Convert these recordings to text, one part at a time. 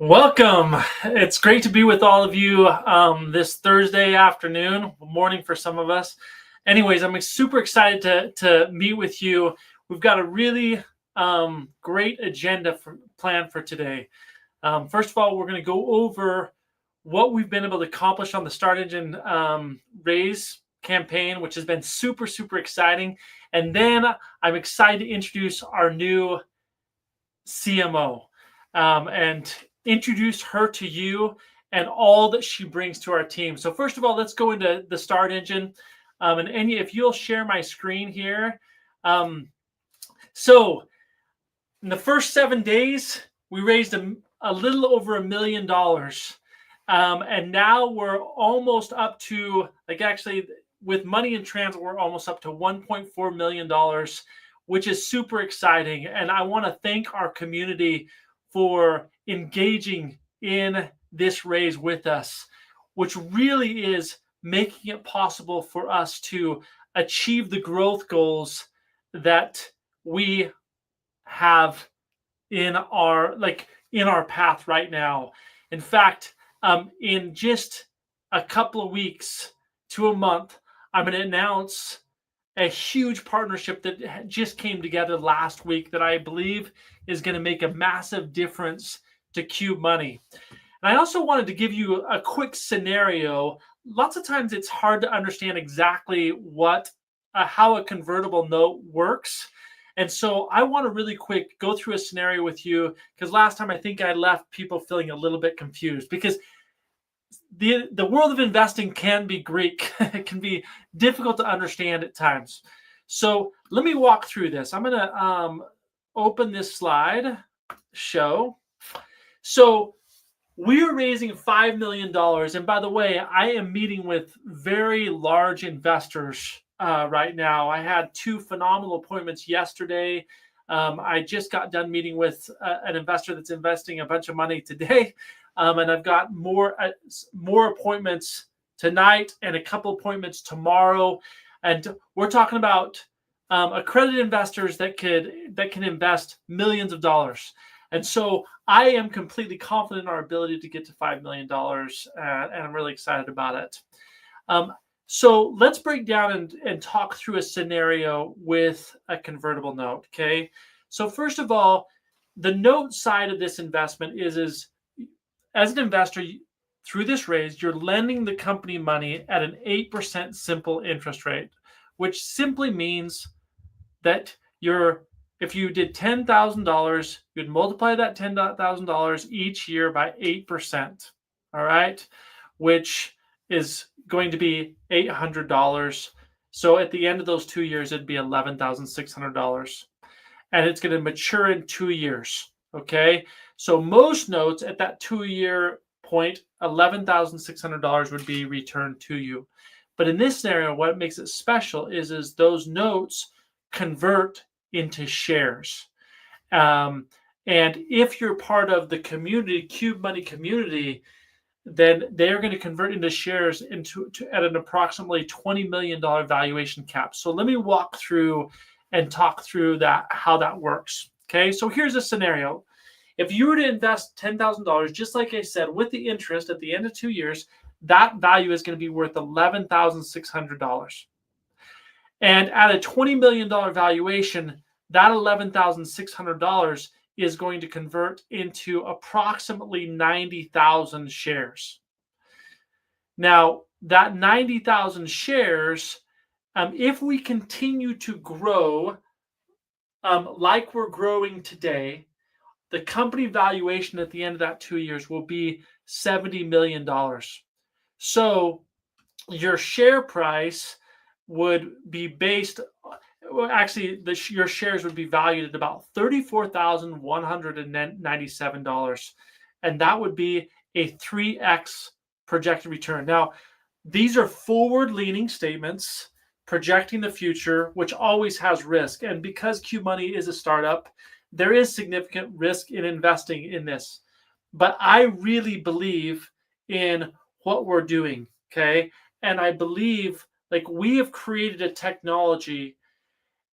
Welcome. It's great to be with all of you this Thursday afternoon, morning for some of us. Anyways, I'm super excited to meet with you. We've got a really great agenda planned for today. First of all, we're going to go over what we've been able to accomplish on the StartEngine raise campaign, which has been super, super exciting. And then I'm excited to introduce our new CMO. And introduce her to you and all that she brings to our team. So first of all, let's go into the StartEngine. And if you'll share my screen here. So in the first 7 days, we raised a little over $1 million. And now we're almost up to, with money in transit, we're almost up to $1.4 million, which is super exciting. And I want to thank our community for engaging in this raise with us, which really is making it possible for us to achieve the growth goals that we have in our path right now. In fact, in just a couple of weeks to a month, I'm going to announce a huge partnership that just came together last week that I believe is going to make a massive difference to Qube Money. And I also wanted to give you a quick scenario. Lots of times it's hard to understand exactly how a convertible note works. And so I want to really quick go through a scenario with you, because last time I think I left people feeling a little bit confused, because the world of investing can be Greek. It can be difficult to understand at times. So let me walk through this. I'm going to open this slide show. So we are raising $5 million. And by the way, I am meeting with very large investors right now. I had 2 phenomenal appointments yesterday. I just got done meeting with an investor that's investing a bunch of money today. And I've got more appointments tonight and a couple appointments tomorrow. And we're talking about accredited investors that can invest millions of dollars. And so I am completely confident in our ability to get to $5 million, and I'm really excited about it. So let's break down and talk through a scenario with a convertible note, okay? So first of all, the note side of this investment is as an investor, through this raise, you're lending the company money at an 8% simple interest rate, which simply means that if you did $10,000, you'd multiply that $10,000 each year by 8%, all right, which is going to be $800. So at the end of those 2 years, it'd be $11,600. And it's going to mature in 2 years, okay? So most notes at that 2-year point, $11,600 would be returned to you. But in this scenario, what makes it special is those notes convert into shares. And if you're part of the community, Qube Money community, then they're going to convert into shares at an approximately $20 million valuation cap. So let me walk through and talk through how that works. Okay, so here's a scenario. If you were to invest $10,000, just like I said, with the interest at the end of 2 years, that value is going to be worth $11,600. And at a $20 million valuation, that $11,600 is going to convert into approximately 90,000 shares. Now, that 90,000 shares, if we continue to grow like we're growing today, the company valuation at the end of that 2 years will be $70 million. So your share price would be your shares would be valued at about $34,197. And that would be a 3x projected return. Now, these are forward-leaning statements projecting the future, which always has risk. And because Qube Money is a startup, there is significant risk in investing in this. But I really believe in what we're doing, okay? And I believe we have created a technology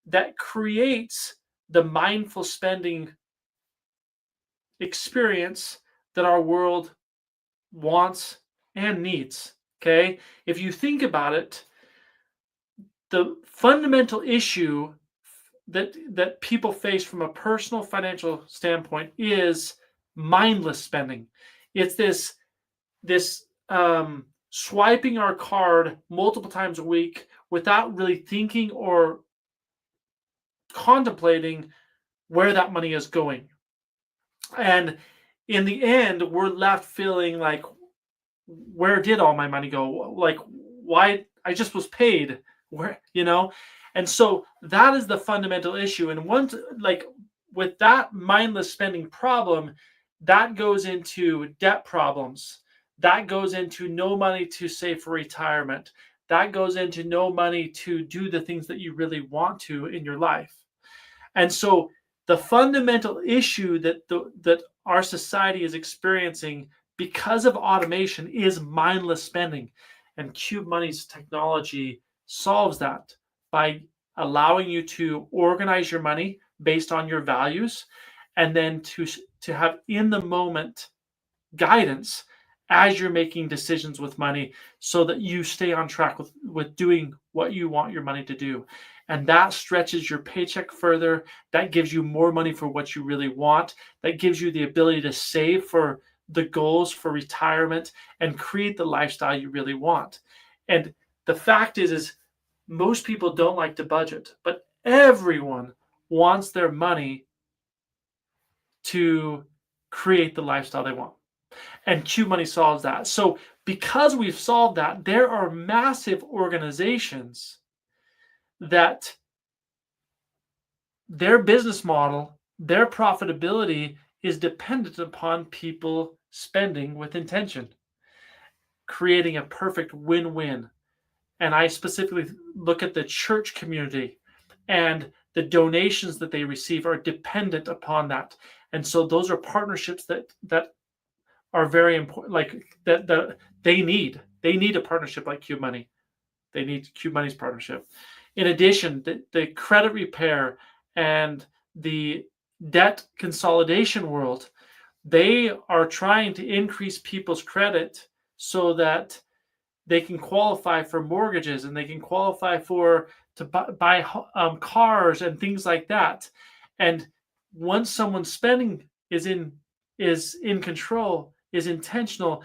that creates the mindful spending experience that our world wants and needs. Okay. If you think about it, the fundamental issue that people face from a personal financial standpoint is mindless spending. It's this swiping our card multiple times a week without really thinking or contemplating where that money is going. And in the end, we're left feeling like, where did all my money go? Like, why? I just was paid. Where, And so that is the fundamental issue. And once, like, with that mindless spending problem, that goes into debt problems. That goes into no money to save for retirement. That goes into no money to do the things that you really want to in your life. And so the fundamental issue that our society is experiencing because of automation is mindless spending. And Qube Money's technology solves that by allowing you to organize your money based on your values, and then to have in the moment guidance as you're making decisions with money, so that you stay on track with doing what you want your money to do. And that stretches your paycheck further. That gives you more money for what you really want. That gives you the ability to save for the goals for retirement and create the lifestyle you really want. And the fact is most people don't like to budget, but everyone wants their money to create the lifestyle they want. And Qube Money solves that. So because we've solved that, there are massive organizations that their business model, their profitability is dependent upon people spending with intention, creating a perfect win-win. And I specifically look at the church community, and the donations that they receive are dependent upon that. And so those are partnerships that are very important, like that they need a partnership like Qube Money. They need Qube Money's partnership. In addition, the credit repair and the debt consolidation world, they are trying to increase people's credit so that they can qualify for mortgages, and they can qualify to buy cars and things like that. And once someone's spending is in control, is intentional,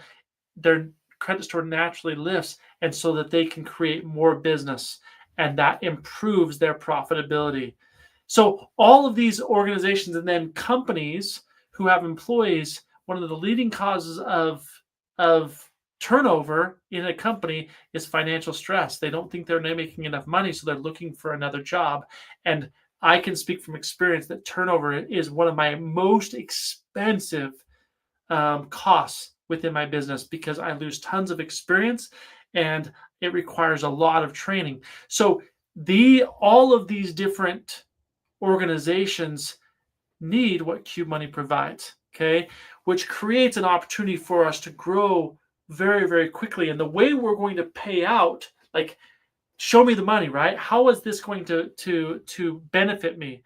their credit score naturally lifts, and so that they can create more business, and that improves their profitability. So all of these organizations and then companies who have employees, one of the leading causes of turnover in a company is financial stress. They don't think they're making enough money, so they're looking for another job. And I can speak from experience that turnover is one of my most expensive costs within my business, because I lose tons of experience and it requires a lot of training. So all of these different organizations need what Qube Money provides, okay, which creates an opportunity for us to grow very, very quickly. And the way we're going to pay out, like, show me the money, right? How is this going to benefit me?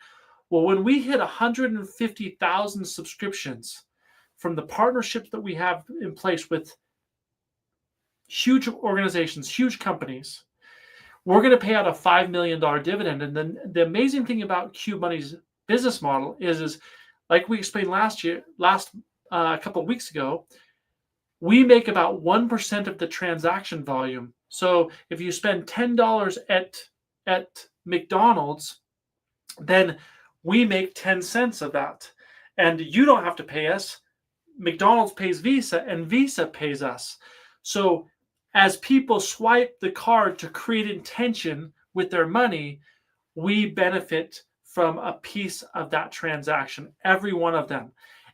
Well, when we hit 150,000 subscriptions from the partnerships that we have in place with huge organizations, huge companies, we're going to pay out a $5 million dividend. And then the amazing thing about Qube Money's business model is like we explained a couple of weeks ago, we make about 1% of the transaction volume. So if you spend $10 at McDonald's, then we make 10 cents of that. And you don't have to pay us. McDonald's pays Visa, and Visa pays us. So as people swipe the card to create intention with their money, we benefit from a piece of that transaction, every one of them.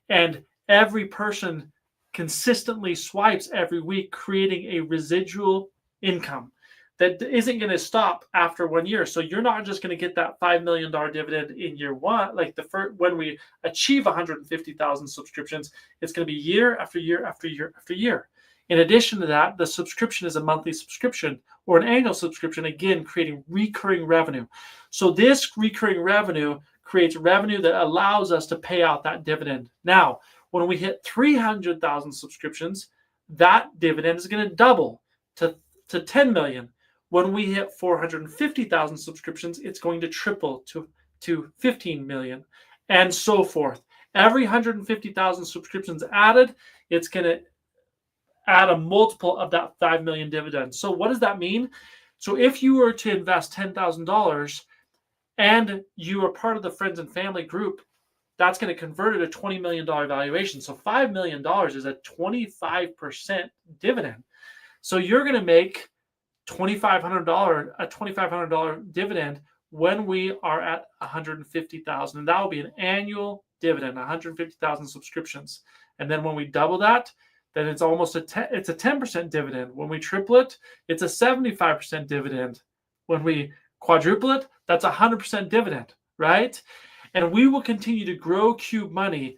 And every person consistently swipes every week, creating a residual income that isn't going to stop after 1 year. So you're not just going to get that $5 million dividend in year one, like when we achieve 150,000 subscriptions. It's going to be year after year after year after year. In addition to that, the subscription is a monthly subscription or an annual subscription, again, creating recurring revenue. So this recurring revenue creates revenue that allows us to pay out that dividend. Now, When we hit 300,000 subscriptions, that dividend is going to double to 10 million. When we hit 450,000 subscriptions, it's going to triple to 15 million, and so forth. Every 150,000 subscriptions added, it's going to add a multiple of that 5 million dividend. So what does that mean? So if you were to invest $10,000 and you are part of the friends and family group, that's going to convert at a $20 million valuation. So $5 million is a 25% dividend. So you're going to make $2,500 dividend when we are at 150,000, and that will be an annual dividend, 150,000 subscriptions. And then when we double that, then it's almost it's a 10% dividend. When we triple it, it's a 75% dividend. When we quadruple it, that's 100% dividend, right? And we will continue to grow Qube Money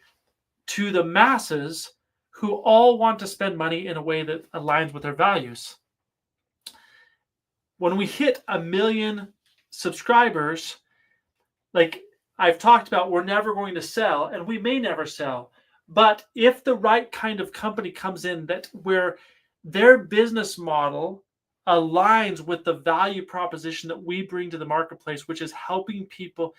to the masses who all want to spend money in a way that aligns with their values. When we hit 1 million subscribers, like I've talked about, we're never going to sell, and we may never sell. But if the right kind of company comes in that where their business model aligns with the value proposition that we bring to the marketplace, which is helping people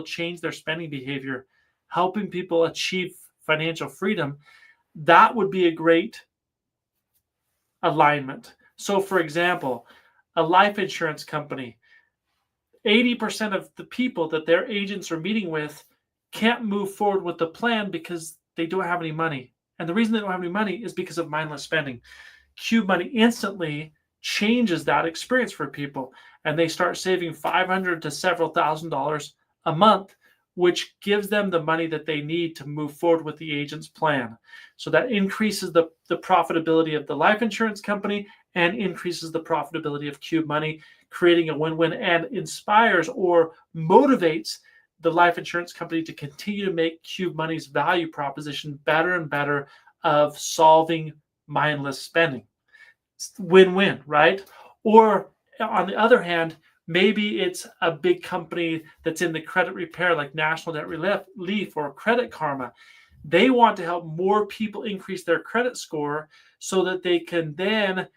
change their spending behavior, helping people achieve financial freedom, that would be a great alignment. So for example, a life insurance company, 80% of the people that their agents are meeting with can't move forward with the plan because they don't have any money. And the reason they don't have any money is because of mindless spending. Qube Money instantly changes that experience for people, and they start saving $500 to several $1,000s a month, which gives them the money that they need to move forward with the agent's plan. So that increases the profitability of the life insurance company and increases the profitability of Qube Money, creating a win-win, and inspires or motivates the life insurance company to continue to make Qube Money's value proposition better and better of solving mindless spending. It's win-win, right? Or on the other hand, maybe it's a big company that's in the credit repair like National Debt Relief or Credit Karma. They want to help more people increase their credit score so that they can then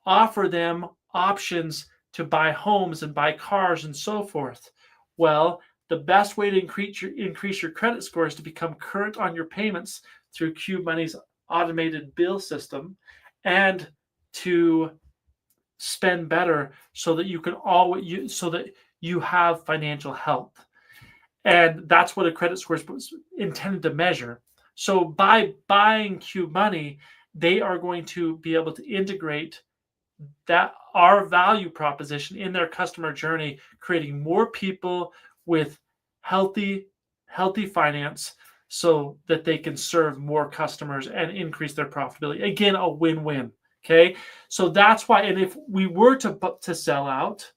offer them options to buy homes and buy cars and so forth. Well, the best way to increase your credit score is to become current on your payments through Qube Money's automated bill system, and to spend better so that you can you have financial health. And that's what a credit score is intended to measure. So by buying Qube Money, they are going to be able to integrate that our value proposition in their customer journey, creating more people with healthy finance so that they can serve more customers and increase their profitability. Again, a win-win. Okay, so that's why. And if we were to sell out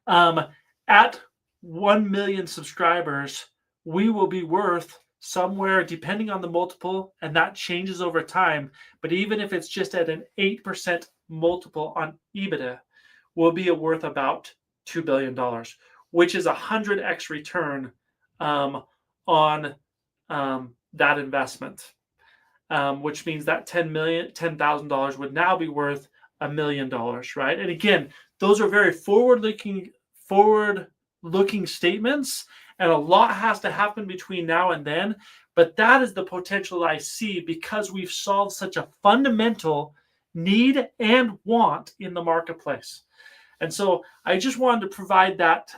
at 1 million subscribers, we will be worth somewhere, depending on the multiple, and that changes over time. But even if it's just at an 8% multiple on EBITDA, we'll be worth about $2 billion, which is 100x return on that investment. Which means that $10,000 would now be worth $1 million, right? And again, those are very forward-looking statements, and a lot has to happen between now and then. But that is the potential I see because we've solved such a fundamental need and want in the marketplace. And so I just wanted to provide that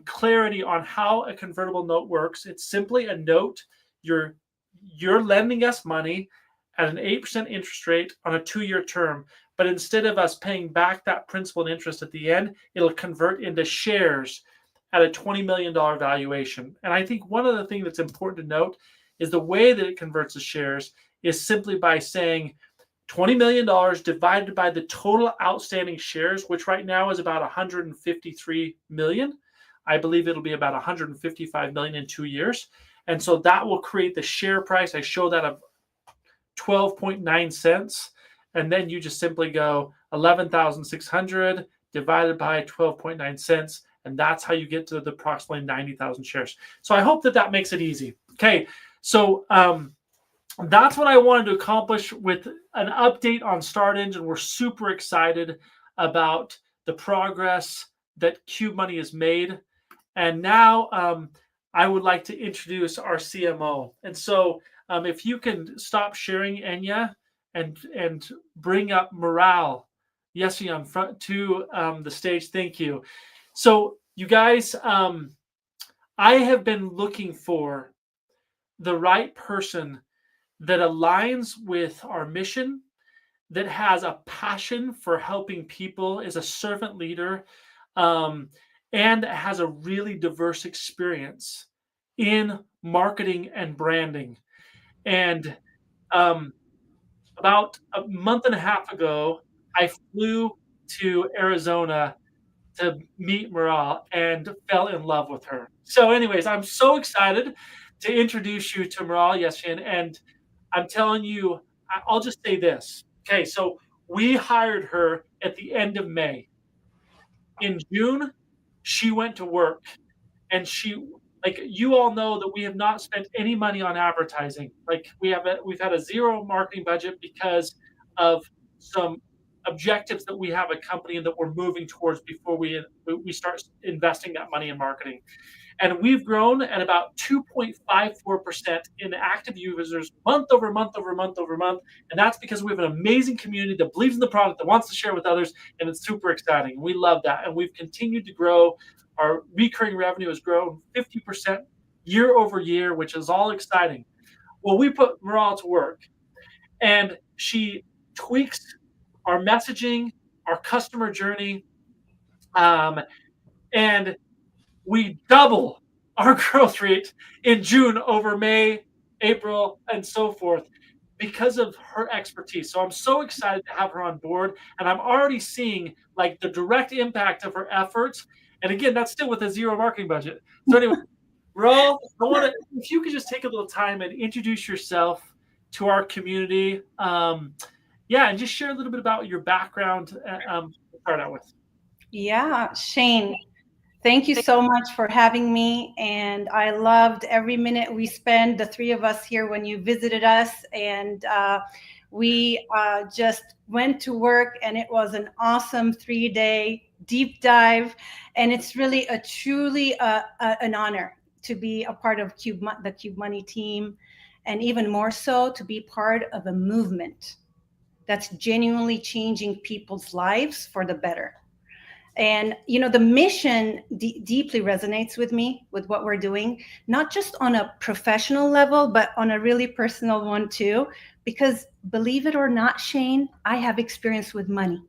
clarity on how a convertible note works. It's simply a note. You're lending us money at an 8% interest rate on a 2-year term. But instead of us paying back that principal and interest at the end, it'll convert into shares at a $20 million valuation. And I think one of the things that's important to note is the way that it converts to shares is simply by saying $20 million divided by the total outstanding shares, which right now is about 153 million. I believe it'll be about 155 million in 2 years. And so that will create the share price. I show that of 12.9 cents. And then you just simply go 11,600 divided by 12.9 cents. And that's how you get to the approximately 90,000 shares. So I hope that makes it easy. Okay. So that's what I wanted to accomplish with an update on StartEngine. We're super excited about the progress that Qube Money has made. And now I would like to introduce our CMO. And so if you can stop sharing, Enya, and bring up Morale, Yessi, on front to the stage. Thank you. So you guys, I have been looking for the right person that aligns with our mission, that has a passion for helping people, is a servant leader, and has a really diverse experience in marketing and branding. And about a month and a half ago, I flew to Arizona to meet Morale and fell in love with her. So, anyways, I'm so excited to introduce you to Morale Yeshin. And I'm telling you, I'll just say this. Okay, so we hired her at the end of May. In June, she went to work, and like you all know that we have not spent any money on advertising. Like we've had a zero marketing budget because of some objectives that we have a company and that we're moving towards before we start investing that money in marketing. And we've grown at about 2.54% in active users month over month over month over month. And that's because we have an amazing community that believes in the product, that wants to share with others, and it's super exciting. We love that. And we've continued to grow. Our recurring revenue has grown 50% year over year, which is all exciting. Well, we put Morale to work, and she tweaks our messaging, our customer journey, and we double our growth rate in June over May, April, and so forth because of her expertise. So I'm so excited to have her on board, and I'm already seeing like the direct impact of her efforts. And again, that's still with a zero marketing budget. So anyway, Ro, if you could just take a little time and introduce yourself to our community. Yeah, and just share a little bit about your background to start out with. Yeah, Shane, thank you so much for having me. And I loved every minute we spent, the three of us here, when you visited us. And we just went to work, and it was an awesome 3-day deep dive. And it's really truly an honor to be a part of the Qube Money team, and even more so to be part of a movement that's genuinely changing people's lives for the better. And, you know, the mission deeply resonates with me, with what we're doing, not just on a professional level, but on a really personal one too. Because believe it or not, Shane, I have experience with money.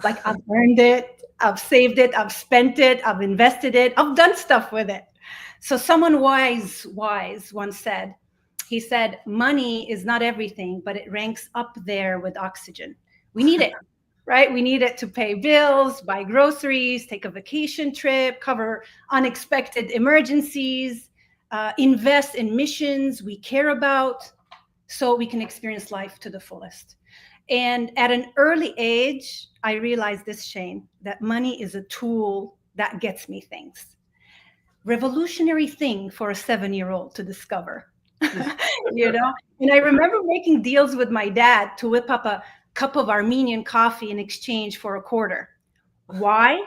Like I've earned it, I've saved it, I've spent it, I've invested it, I've done stuff with it. So someone wise once said, he said, money is not everything, but it ranks up there with oxygen. We need it. Right? We need it to pay bills, buy groceries, take a vacation trip, cover unexpected emergencies, invest in missions we care about, so we can experience life to the fullest. And at an early age, I realized this, Shane, that money is a tool that gets me things. Revolutionary thing for a 7-year-old to discover, you know? And I remember making deals with my dad to whip up a cup of Armenian coffee in exchange for a quarter. Why?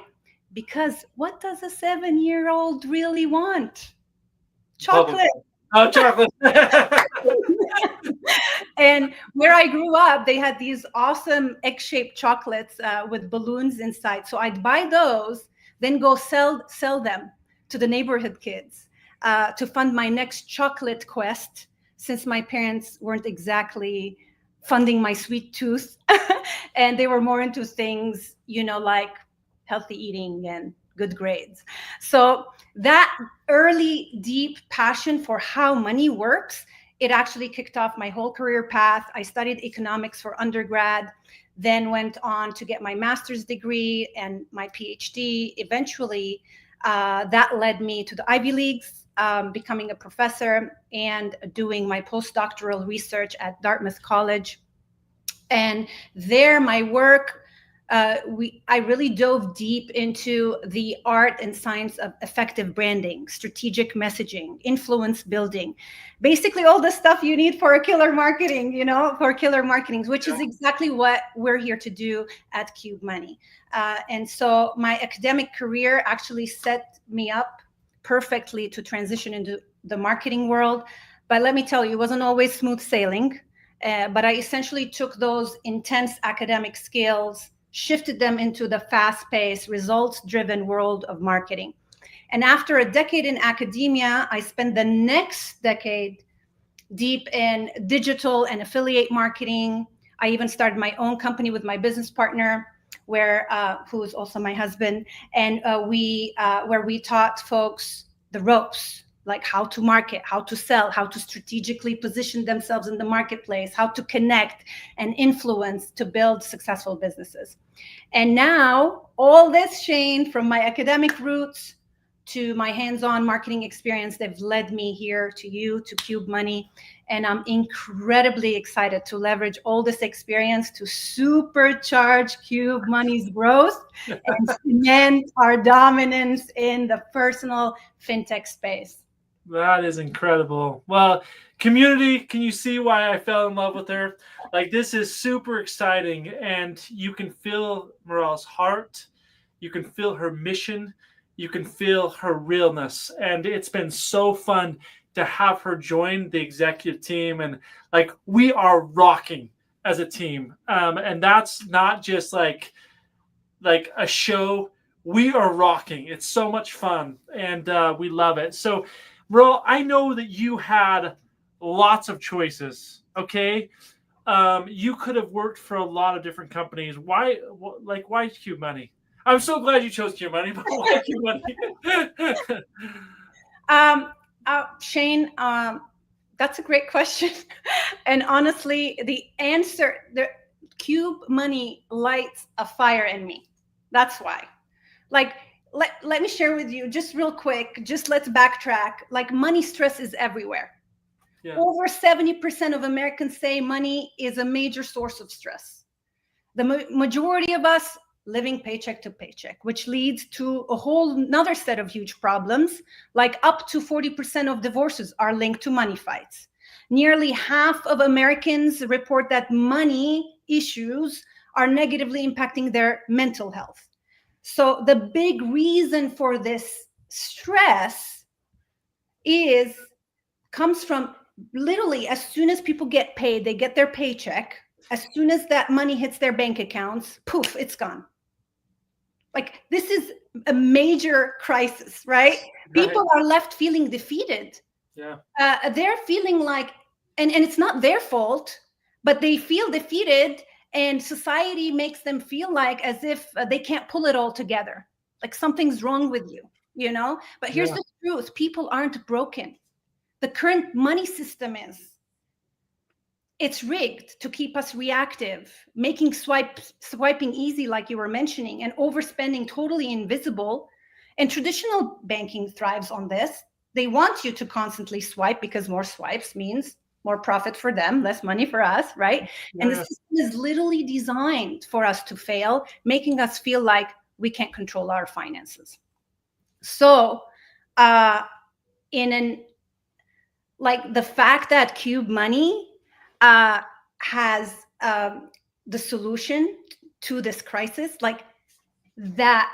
Because what does a 7-year-old really want? Chocolate. Oh, chocolate. And where I grew up, they had these awesome egg-shaped chocolates with balloons inside. So I'd buy those, then go sell them to the neighborhood kids to fund my next chocolate quest, since my parents weren't exactly funding my sweet tooth. And they were more into things, you know, like healthy eating and good grades. So that early, deep passion for how money works, it actually kicked off my whole career path. I studied economics for undergrad, then went on to get my master's degree and my PhD. Eventually, that led me to the Ivy Leagues, becoming a professor and doing my postdoctoral research at Dartmouth College. And there my work I really dove deep into the art and science of effective branding, strategic messaging, influence building, basically all the stuff you need for a killer marketing, for killer marketing, which is exactly what we're here to do at Qube Money. And so my academic career actually set me up perfectly to transition into the marketing world. But let me tell you, it wasn't always smooth sailing. But I essentially took those intense academic skills, shifted them into the fast-paced, results-driven world of marketing. And after a decade in academia, I spent the next decade deep in digital and affiliate marketing. I even started my own company with my business partner, who is also my husband, and where we taught folks the ropes, like how to market, how to sell, how to strategically position themselves in the marketplace, how to connect and influence to build successful businesses. And now all this, Shane, from my academic roots to my hands-on marketing experience, they've led me here to you, to Qube Money. And I'm incredibly excited to leverage all this experience to supercharge Qube Money's growth and cement our dominance in the personal fintech space. That is incredible. Well, community, can you see why I fell in love with her? Like, this is super exciting, and you can feel Meral's heart. You can feel her mission. You can feel her realness. And it's been so fun to have her join the executive team. And like, we are rocking as a team. And that's not just like a show. We are rocking. It's so much fun, and we love it. So, Meral, I know that you had lots of choices, okay? You could have worked for a lot of different companies. Why Qube Money? I'm so glad you chose Qube Money, but why Qube Money? Shane, that's a great question. And honestly, the answer, Qube Money lights a fire in me. That's why. Like, let me share with you just real quick, just let's backtrack. Like, money stress is everywhere. Yeah. Over 70% of Americans say money is a major source of stress. The majority of us living paycheck to paycheck, which leads to a whole nother set of huge problems. Like, up to 40% of divorces are linked to money fights. Nearly half of Americans report that money issues are negatively impacting their mental health. So the big reason for this stress comes from literally as soon as people get paid, they get their paycheck. As soon as that money hits their bank accounts, poof, it's gone. Like, this is a major crisis, right? People are left feeling defeated. Yeah. They're feeling like, and it's not their fault, but they feel defeated. And society makes them feel like as if they can't pull it all together, like something's wrong with you, But here's the truth. People aren't broken. The current money system it's rigged to keep us reactive, making swiping easy, like you were mentioning, and overspending totally invisible. And traditional banking thrives on this. They want you to constantly swipe because more swipes means more profit for them, less money for us, right? Yeah. And the system is literally designed for us to fail, making us feel like we can't control our finances. So, the fact that Qube Money has the solution to this crisis, like, that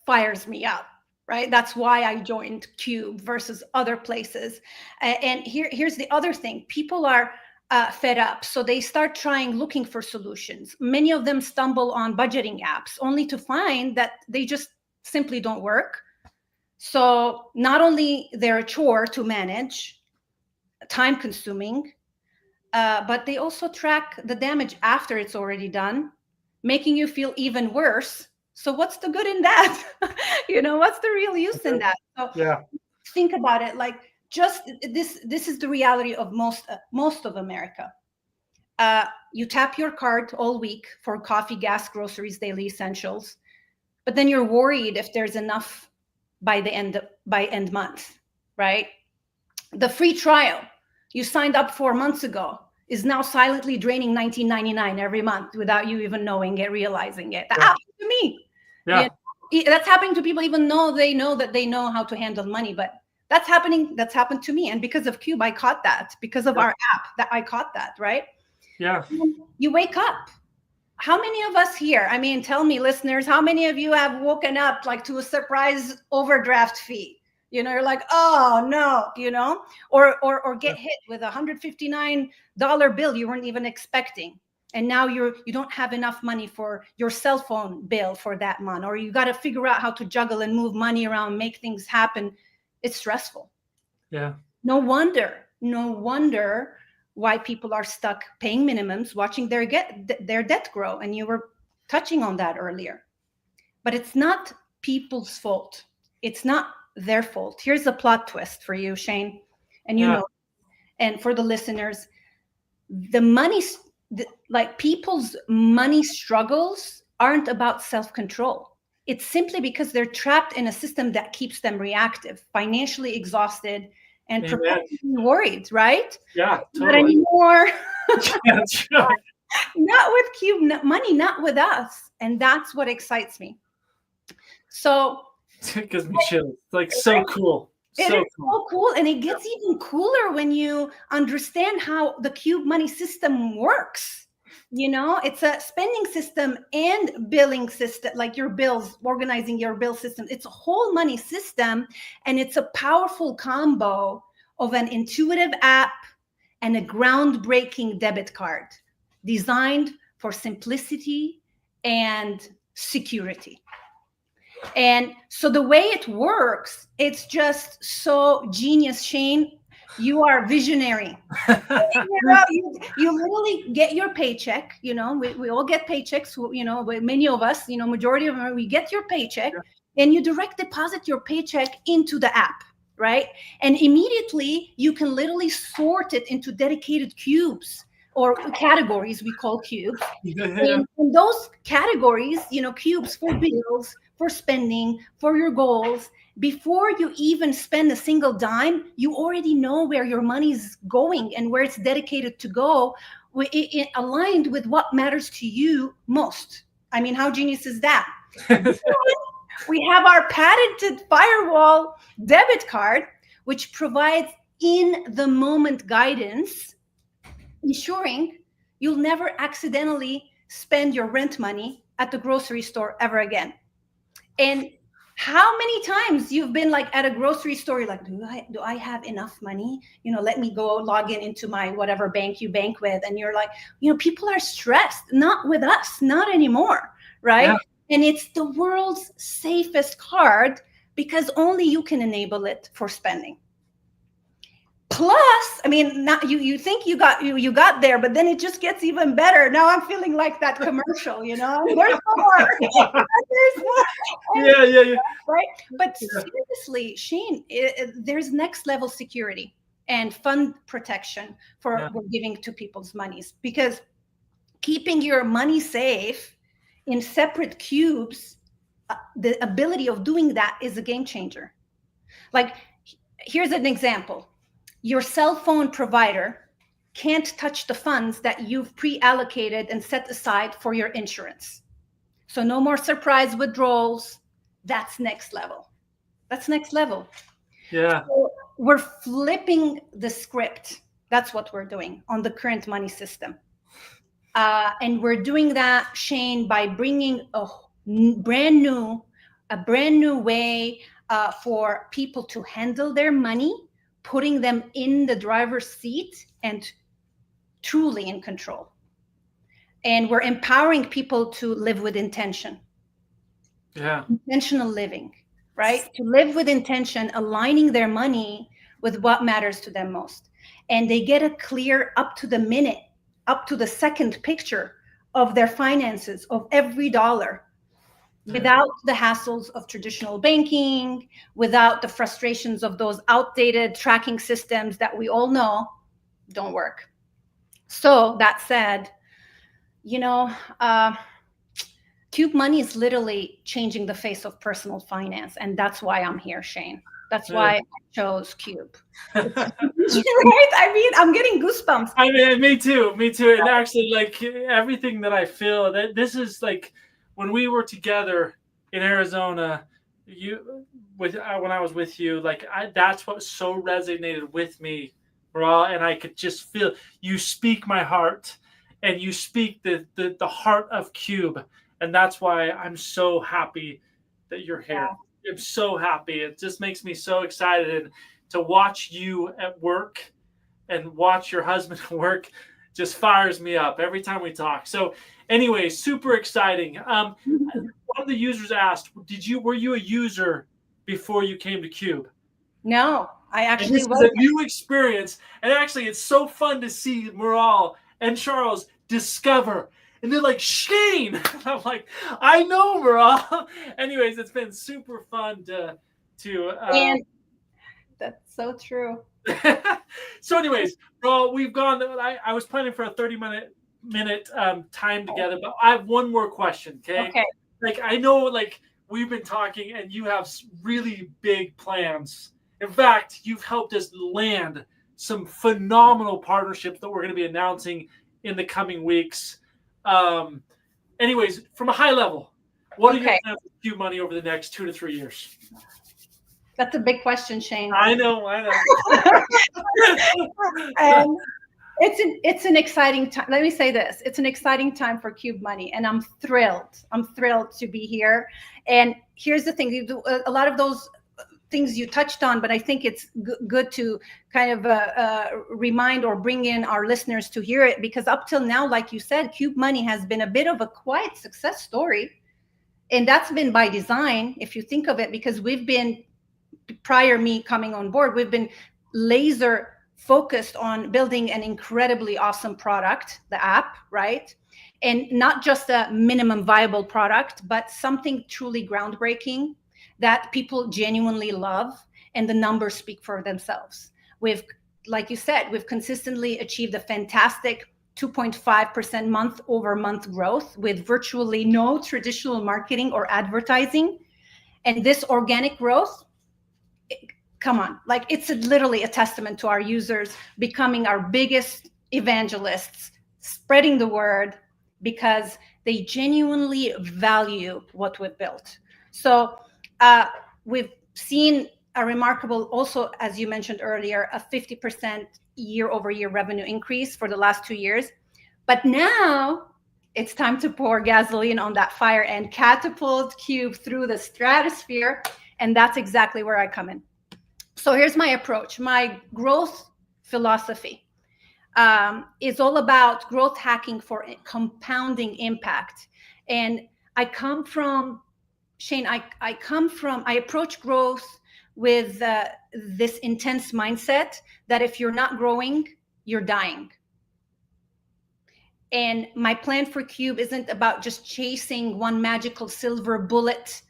fires me up. Right? That's why I joined Qube versus other places. And here's the other thing. People are fed up. So they start looking for solutions. Many of them stumble on budgeting apps only to find that they just simply don't work. So not only they're a chore to manage, time consuming, but they also track the damage after it's already done, making you feel even worse. So what's the good in that? What's the real use in that? So think about it. Like, just this is the reality of most of America. You tap your card all week for coffee, gas, groceries, daily essentials, but then you're worried if there's enough by end month, right? The free trial you signed up 4 months ago is now silently draining $19.99 every month without you even knowing it, realizing it. That Yeah. happened to me. Yeah. That's happening to people, even though they know that they know how to handle money. But that's happening. That's happened to me. And because of Qube, I caught that. Because of our app, that I caught that, right? Yeah. You wake up. How many of us here, I mean, tell me, listeners, how many of you have woken up like to a surprise overdraft fee? You know, you're like, oh no, you know, or get hit with a $159 bill you weren't even expecting. And now you don't have enough money for your cell phone bill for that month, or you got to figure out how to juggle and move money around, make things happen. It's stressful. Yeah. No wonder why people are stuck paying minimums, watching their debt grow. And you were touching on that earlier. But it's not people's fault. It's not their fault. Here's a plot twist for you, Shane, and you know, and for the listeners, people's money struggles aren't about self-control. It's simply because they're trapped in a system that keeps them reactive, financially exhausted, and perpetually worried, right? Yeah, totally. Not anymore. That's right. Not with Qube Money, not with us. And that's what excites me. So it gives me chills. Like, so cool. So cool. And it gets even cooler when you understand how the Qube Money system works. You know, it's a spending system and billing system, like your bills, organizing your bill system. It's a whole money system, and it's a powerful combo of an intuitive app and a groundbreaking debit card designed for simplicity and security. And so the way it works, it's just so genius, Shane. You are visionary. You literally get your paycheck. You know, we all get paychecks. You know, many of us, you know, majority of them, we get your paycheck, and you direct deposit your paycheck into the app, right? And immediately you can literally sort it into dedicated cubes or categories we call cubes. In those categories, you know, cubes for bills, for spending, for your goals. Before you even spend a single dime, you already know where your money's going and where it's dedicated to go, aligned with what matters to you most. I mean, how genius is that? We have our patented firewall debit card, which provides in-the-moment guidance, ensuring you'll never accidentally spend your rent money at the grocery store ever again. And how many times you've been like at a grocery store, you're like, do I have enough money? You know, let me go log into my whatever bank you bank with. And you're like, you know, people are stressed, not with us, not anymore, right? Yeah. And it's the world's safest card because only you can enable it for spending. Plus, I mean, not you think you got there, but then it just gets even better. Now I'm feeling like that commercial, you know. There's more. There's more. Yeah. Right. But seriously, Shane, there's next level security and fund protection for we're giving to people's monies, because keeping your money safe in separate cubes, the ability of doing that is a game changer. Like, here's an example. Your cell phone provider can't touch the funds that you've pre-allocated and set aside for your insurance. So no more surprise withdrawals. That's next level. That's next level. Yeah. So we're flipping the script. That's what we're doing on the current money system. And we're doing that, Shane, by bringing a brand new way for people to handle their money, putting them in the driver's seat and truly in control. And we're empowering people to live with intention. Yeah. Intentional living, right? To live with intention, aligning their money with what matters to them most. And they get a clear, up to the minute, up to the second picture of their finances, of every dollar, without the hassles of traditional banking, without the frustrations of those outdated tracking systems that we all know don't work. So that said, you know, Qube Money is literally changing the face of personal finance. And that's why I'm here, Shane. That's why I chose Qube. Right? I mean, I'm getting goosebumps. I mean, me too. And actually, like everything that I feel, that this is like when we were together in Arizona, when I was with you, like that's what so resonated with me, Raw, and I could just feel you speak my heart, and you speak the heart of Qube, and that's why I'm so happy that you're here. Yeah. I'm so happy. It just makes me so excited, and to watch you at work and watch your husband work just fires me up every time we talk. So anyway, super exciting. One of the users asked, were you a user before you came to Qube? No, I actually was a new experience. And actually, it's so fun to see Mural and Charles discover. And they're like, Shane! I'm like, I know, Mural. Anyways, it's been super fun to and that's so true. So anyways, bro, we've gone. I was planning for a 30-minute time together, but I have one more question. Okay. Like I know, like we've been talking, and you have really big plans. In fact, you've helped us land some phenomenal partnerships that we're going to be announcing in the coming weeks. Anyways, from a high level, what are your plans with Qube Money over the next 2 to 3 years? That's a big question, Shane. I know. And it's an exciting time. Let me say this. It's an exciting time for Qube Money, and I'm thrilled. I'm thrilled to be here. And here's the thing. You do a lot of those things you touched on, but I think it's good to kind of remind or bring in our listeners to hear it, because up till now, like you said, Qube Money has been a bit of a quiet success story. And that's been by design, if you think of it, because we've been, prior me coming on board, we've been laser focused on building an incredibly awesome product, the app, right? And not just a minimum viable product, but something truly groundbreaking that people genuinely love, and the numbers speak for themselves. We've, like you said, we've consistently achieved a fantastic 2.5% month-over-month growth with virtually no traditional marketing or advertising. And this organic growth, come on, like it's literally a testament to our users becoming our biggest evangelists, spreading the word because they genuinely value what we've built. So we've seen a remarkable, also, as you mentioned earlier, a 50% year-over-year revenue increase for the last 2 years. But now it's time to pour gasoline on that fire and catapult Qube through the stratosphere. And that's exactly where I come in. So here's my approach. My growth philosophy is all about growth hacking for compounding impact. And I come from, Shane, I approach growth with this intense mindset that if you're not growing, you're dying. And my plan for Qube isn't about just chasing one magical silver bullet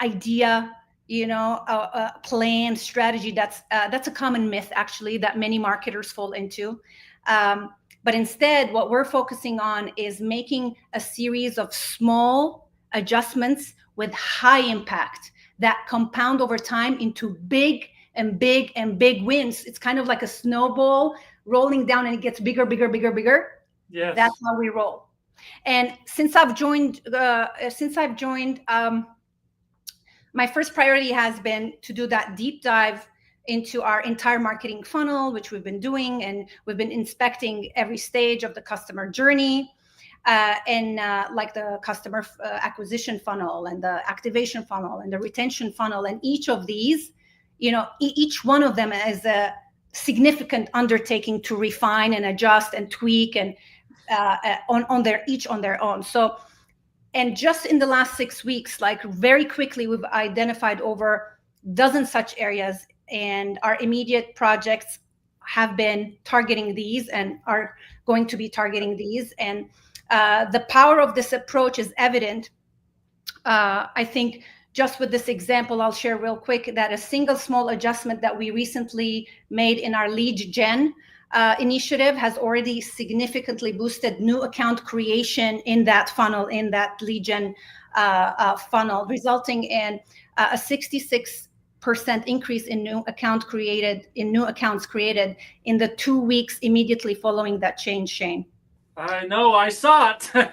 idea, you know, a plan, strategy. That's a common myth, actually, that many marketers fall into. But instead, what we're focusing on is making a series of small adjustments with high impact that compound over time into big and big and big wins. It's kind of like a snowball rolling down, and it gets bigger, bigger, bigger, bigger. Yes. That's how we roll. And since I've joined, my first priority has been to do that deep dive into our entire marketing funnel, which we've been doing, and we've been inspecting every stage of the customer journey, like the customer acquisition funnel and the activation funnel and the retention funnel. And each of these, you know, each one of them is a significant undertaking to refine and adjust and tweak and on their own. So, and just in the last 6 weeks, like very quickly, we've identified over a dozen such areas, and our immediate projects have been targeting these and are going to be targeting these. And the power of this approach is evident. I think just with this example, I'll share real quick that a single small adjustment that we recently made in our lead gen initiative has already significantly boosted new account creation in that funnel, in that lead gen funnel, resulting in a 66% increase in new accounts created in the 2 weeks immediately following that change, Shane. I know, I saw it. and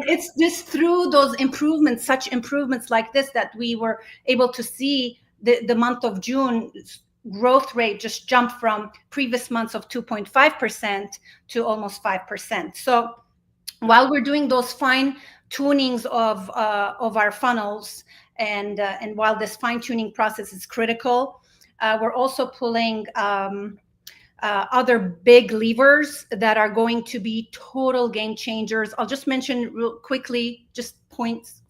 it's just through those improvements, such improvements like this, that we were able to see the month of June growth rate just jumped from previous months of 2.5% to almost 5%. So while we're doing those fine tunings of our funnels, and while this fine tuning process is critical, we're also pulling other big levers that are going to be total game changers. I'll just mention real quickly, just points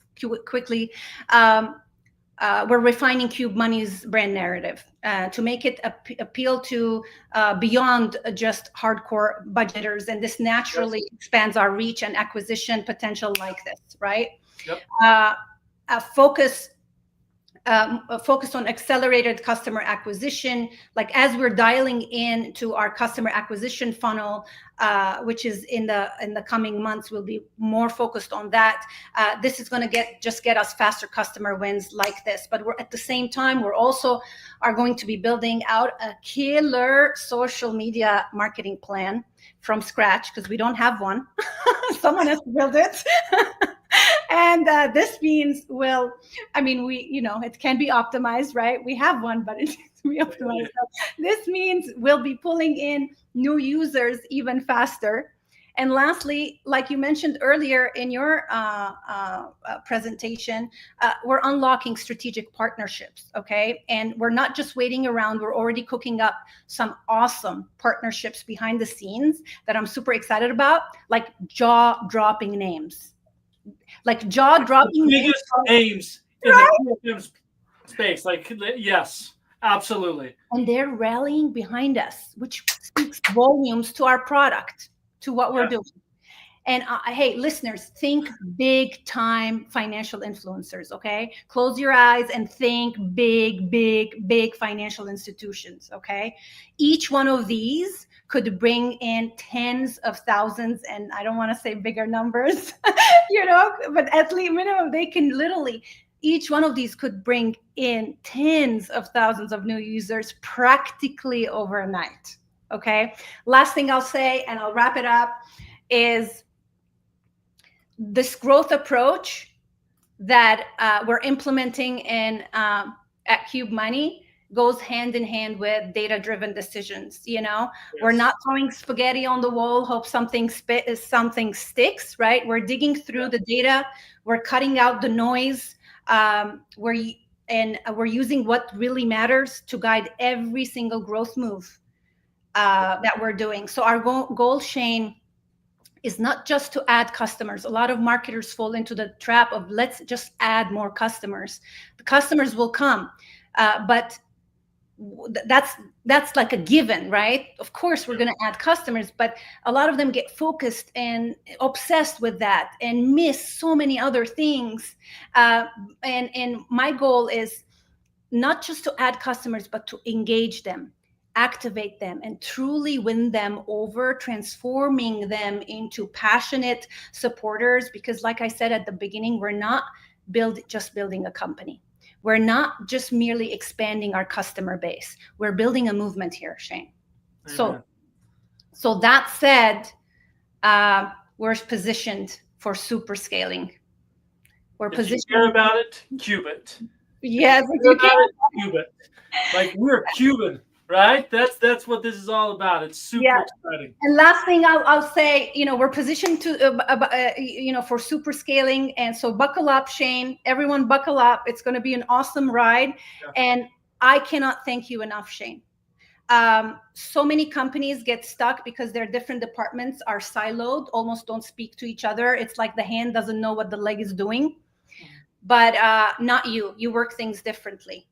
quickly. We're refining Qube Money's brand narrative to make it appeal to beyond just hardcore budgeters, and this naturally expands our reach and acquisition potential like this, right? Yep. A focus on accelerated customer acquisition, like as we're dialing in to our customer acquisition funnel, which is in the coming months, we'll be more focused on that. This is going to get us faster customer wins like this. But we're at the same time, we're also are going to be building out a killer social media marketing plan from scratch, because we don't have one. Someone has to build it. And this means it can be optimized, right? We have one, but it needs to be optimized. So this means we'll be pulling in new users even faster. And lastly, like you mentioned earlier in your presentation, we're unlocking strategic partnerships, okay? And we're not just waiting around. We're already cooking up some awesome partnerships behind the scenes that I'm super excited about, like jaw-dropping names. Like jaw-dropping biggest names in the QFM space. Like, yes, absolutely. And they're rallying behind us, which speaks volumes to our product, to what we're doing. And hey, listeners, think big time financial influencers, okay? Close your eyes and think big, big, big financial institutions, okay? Each one of these could bring in tens of thousands, and I don't want to say bigger numbers, but at least minimum, they can literally, each one of these could bring in tens of thousands of new users practically overnight, okay? Last thing I'll say, and I'll wrap it up, is this growth approach that we're implementing at Qube Money goes hand in hand with data-driven decisions. Yes. We're not throwing spaghetti on the wall, hope something sticks, right? We're digging through the data. We're cutting out the noise. We're using what really matters to guide every single growth move that we're doing. So our goal, Shane, is not just to add customers. A lot of marketers fall into the trap of let's just add more customers. The customers will come, but that's like a given, right? Of course, we're going to add customers, but a lot of them get focused and obsessed with that and miss so many other things. And my goal is not just to add customers, but to engage them, activate them, and truly win them over, transforming them into passionate supporters. Because like I said at the beginning, we're not just building a company. We're not just merely expanding our customer base. We're building a movement here, Shane. So that said, we're positioned for super scaling. We're positioned. If you care about it, Qube it. Yes, if you care about it, Qube it. Like, we're Cuban, right? That's what this is all about. It's super exciting. And last thing I'll say, we're positioned to, for super scaling. And so buckle up, Shane. Everyone buckle up. It's going to be an awesome ride. Yeah. And I cannot thank you enough, Shane. So many companies get stuck because their different departments are siloed, almost don't speak to each other. It's like the hand doesn't know what the leg is doing. But not you. You work things differently.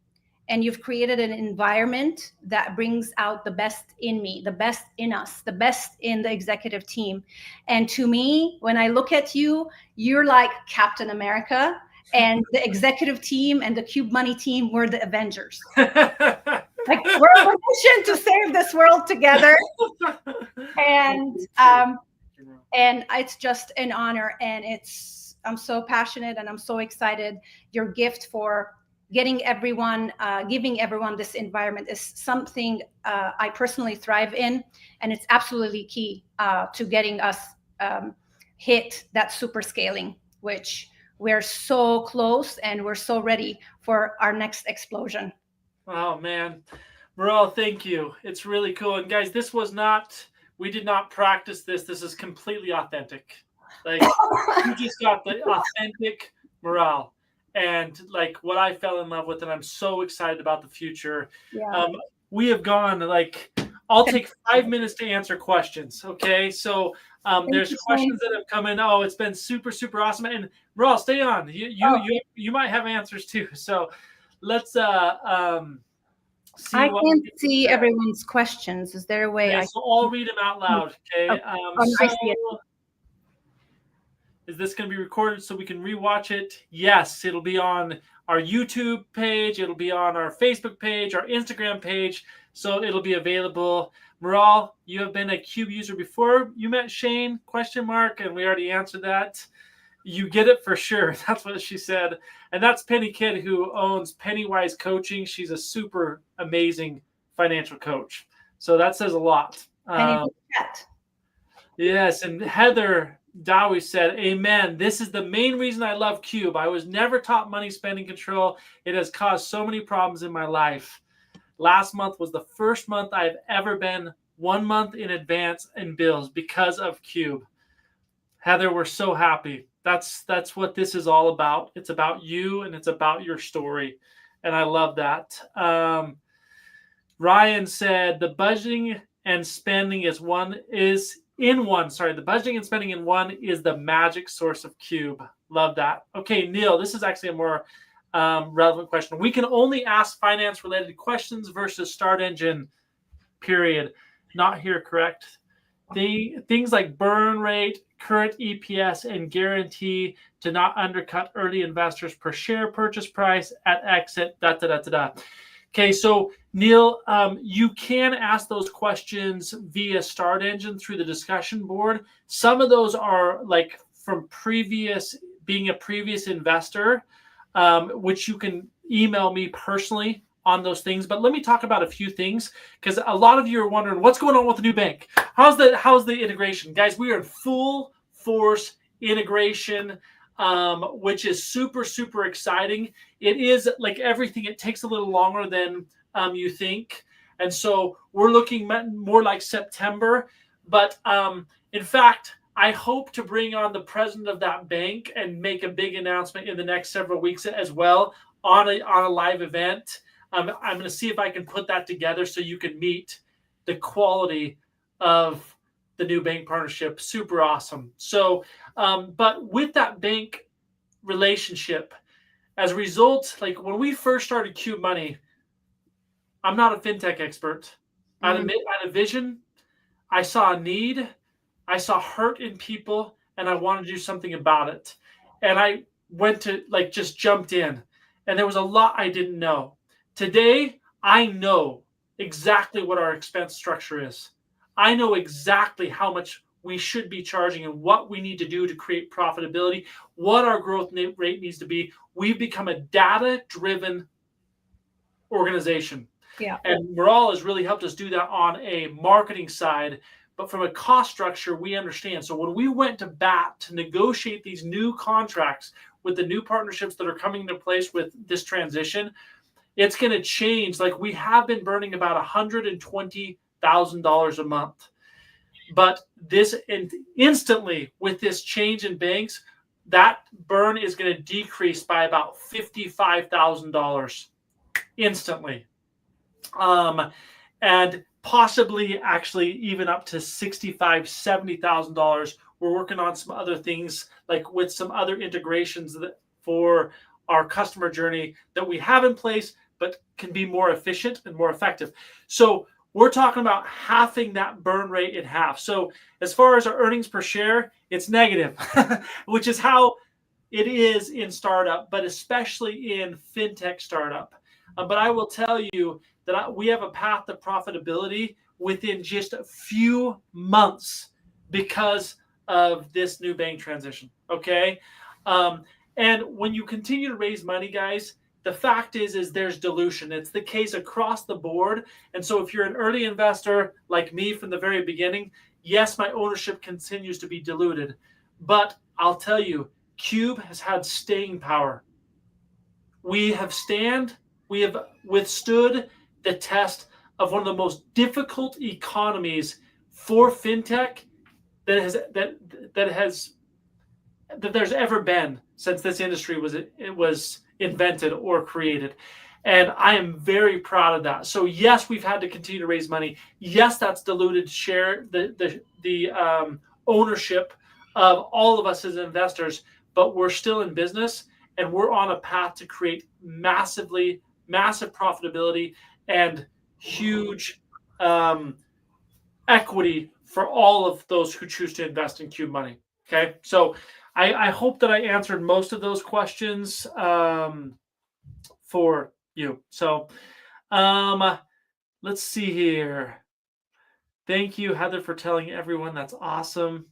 And you've created an environment that brings out the best in me, the best in us, the best in the executive team. And to me, when I look at you, you're like Captain America, and the executive team and the Qube Money team, we're the Avengers. Like, we're on a mission to save this world together. And it's just an honor. And I'm so passionate and I'm so excited. Your gift for giving everyone this environment is something I personally thrive in, and it's absolutely key to getting us hit that super scaling, which we're so close and we're so ready for our next explosion. Oh man, Meryl, thank you. It's really cool. And guys, we did not practice this. This is completely authentic. Like you just got the authentic morale and like what I fell in love with, and I'm so excited about the future. Yeah. We have gone like I'll take 5 minutes to answer questions. Okay, so there's questions that have come in. Oh, it's been super super awesome. And Meryl, stay on. You might have answers too. So let's I can't see everyone's questions. Is there a way? Okay, so I'll read them out loud. Okay. I see it. Is this going to be recorded so we can rewatch it? Yes, it'll be on our YouTube page. It'll be on our Facebook page, our Instagram page. So it'll be available. Meryl, you have been a Qube user before you met Shane? ? And we already answered that. You get it for sure. That's what she said. And that's Penny Kidd, who owns Pennywise Coaching. She's a super amazing financial coach. So that says a lot. Yes. And Heather Dowie said, amen. This is the main reason I love Qube. I was never taught money spending control. It has caused so many problems in my life. Last month was the first month I've ever been 1 month in advance in bills because of Qube. Heather, we're so happy. That's what this is all about. It's about you and it's about your story. And I love that. Ryan said the budgeting and spending the budgeting and spending in one is the magic source of Qube. Love that. Okay, Neil, this is actually a more relevant question. We can only ask finance related questions versus StartEngine, period. Not here, correct? Things like burn rate, current EPS, and guarantee to not undercut early investors per share purchase price at exit, Okay, so Neil, you can ask those questions via StartEngine through the discussion board. Some of those are like from being a previous investor, which you can email me personally on those things. But let me talk about a few things, because a lot of you are wondering what's going on with the new bank. How's the integration? Guys, we are in full force integration, which is super, super exciting. It is like everything. It takes a little longer than you think. And so we're looking more like September. But in fact, I hope to bring on the president of that bank and make a big announcement in the next several weeks as well on a live event. I'm going to see if I can put that together so you can meet the quality of the new bank partnership. Super awesome. So, but with that bank relationship, as a result, like when we first started Qube Money, I'm not a fintech expert. I had a vision. I saw a need. I saw hurt in people, and I wanted to do something about it. And I went to just jumped in, and there was a lot I didn't know. Today, I know exactly what our expense structure is. I know exactly how much we should be charging and what we need to do to create profitability, what our growth rate needs to be. We've become a data-driven organization. Yeah. And Meryl has really helped us do that on a marketing side. But from a cost structure, we understand. So when we went to bat to negotiate these new contracts with the new partnerships that are coming into place with this transition, it's going to change. Like we have been burning about $120,000 a month. But this instantly with this change in banks, that burn is going to decrease by about $55,000 instantly. And possibly actually even up to $65,000, $70,000. We're working on some other things, like with some other integrations for our customer journey that we have in place, but can be more efficient and more effective. So we're talking about halving that burn rate in half. So as far as our earnings per share, it's negative, which is how it is in startup, but especially in fintech startup. But I will tell you that we have a path to profitability within just a few months because of this new bank transition. Okay. And when you continue to raise money, guys, the fact is there's dilution. It's the case across the board. And so if you're an early investor like me from the very beginning, yes, my ownership continues to be diluted. But I'll tell you, Qube has had staying power. We have withstood the test of one of the most difficult economies for fintech that there's ever been since this industry was invented or created. And I am very proud of that. So yes, we've had to continue to raise money. Yes, that's diluted the ownership of all of us as investors, but we're still in business and we're on a path to create massive profitability and huge equity for all of those who choose to invest in Qube Money. Okay, so I hope that I answered most of those questions for you. So let's see here. Thank you, Heather, for telling everyone. That's awesome.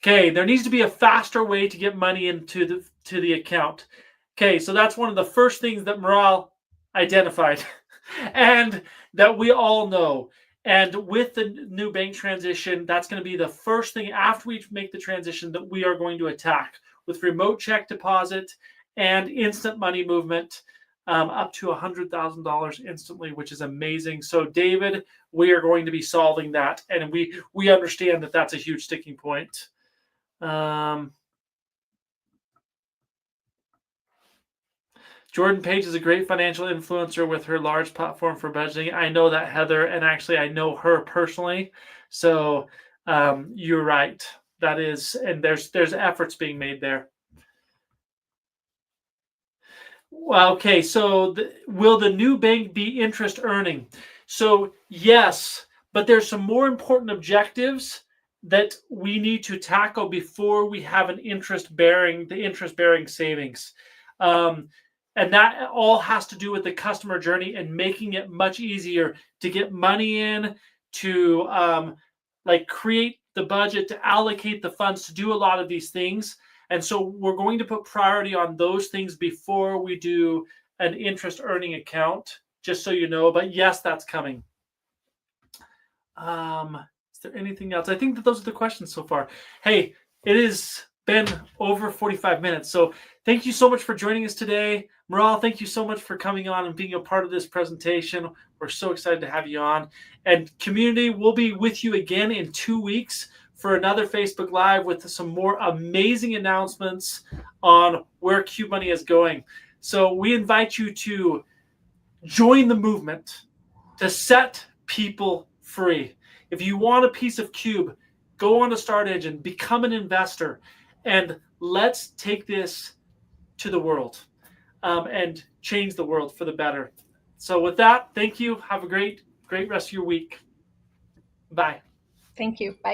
Okay, there needs to be a faster way to get money into the account. Okay, so that's one of the first things that Morale identified and that we all know. And with the new bank transition, that's going to be the first thing after we make the transition that we are going to attack with remote check deposit and instant money movement up to $100,000 instantly, which is amazing. So David, we are going to be solving that. And we understand that that's a huge sticking point. Jordan Page is a great financial influencer with her large platform for budgeting. I know that, Heather, and actually I know her personally. So you're right. That is, and there's efforts being made there. Well, okay, so will the new bank be interest earning? So yes, but there's some more important objectives that we need to tackle before we have the interest-bearing savings. And that all has to do with the customer journey and making it much easier to get money in, to create the budget, to allocate the funds, to do a lot of these things. And so we're going to put priority on those things before we do an interest earning account, just so you know. But yes, that's coming. Is there anything else? I think that those are the questions so far. Hey, it has been over 45 minutes. So thank you so much for joining us today. Morale, thank you so much for coming on and being a part of this presentation. We're so excited to have you on. And community, we'll be with you again in 2 weeks for another Facebook Live with some more amazing announcements on where Qube Money is going. So we invite you to join the movement to set people free. If you want a piece of Qube, go on to StartEngine, become an investor, and let's take this to the world and change the world for the better. So with that, thank you. Have a great rest of your week. Bye. Thank you. Bye.